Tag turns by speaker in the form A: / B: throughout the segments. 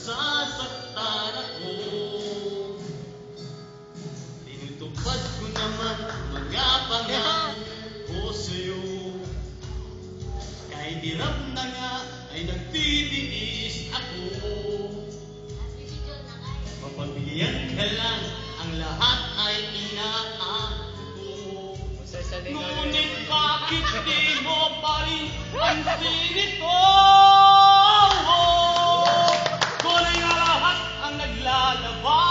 A: nasasaktan ako. Tinutupad ko naman mga pangako sa'yo. Kahit hirap na nga ay nagtitiis ako. Mapagbigyan ka lang, ang lahat ay inaako ko. Ngunit bakit di mo pa rin pansin ito? Tunay nga lahat ang naglalaba,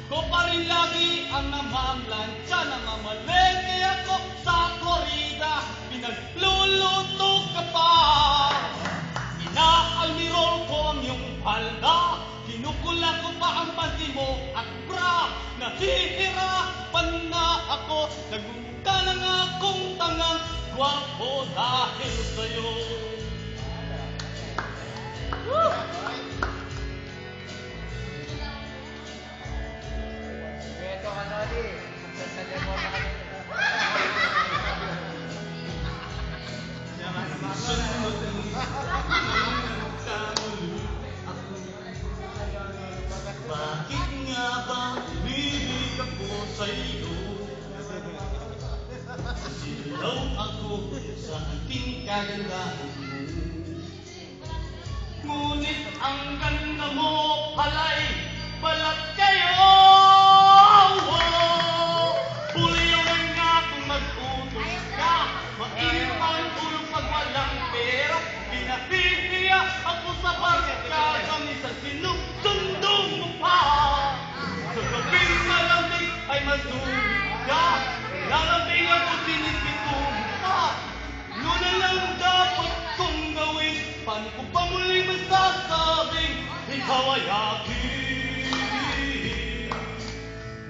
A: ko pa rin lagi ang namamlansya. Namamalengke ako sa korida, pinagluluto ka pa. Inaalmirol ko ang iyong palda, kinukula ko pa ang panty mo at bra. Nahihirapan na ako, nagmumukha na nga akong tangang gwapo dahil sa'yo.
B: Ito ka na rin. Sasalyan mo na kami.
A: Bakit nga ba umibig ako sa'yo? Silaw ako sa ating kagandahan mo. Ngunit ang ganda mo pala'y balat kayo. Puliwan nga kung mag-utos ka, mainit ang ulo pag walang pera. Pinahihiya ako sa barkada, minsan sinusundo mo pa. Sa gabing malamig ay madumig ka, lalambing ako sinisito mo pa. Yun na lang dapat kong gawin, paano ko pa muli masasabing ikaw ay akin?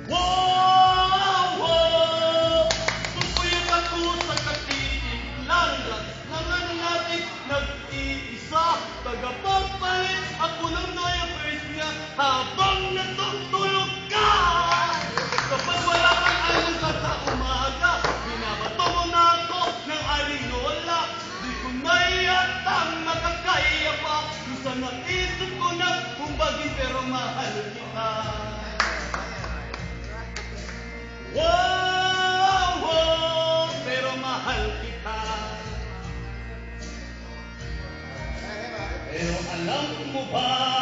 A: Wow, wow! Pupuyat ako sa katitiglan, langan natin nag-iisa. Tagapagpalit ako ng diapers niya habang natutulog ka. Kapag wala kang almusal sa umaga, binabato mo na ako ng arinola. Di ko na yatang makakaya pa, minsan naisip ko na kumbagin pero mahal kita. Wow, wow, pero mahal kita. Pero alam mo ba,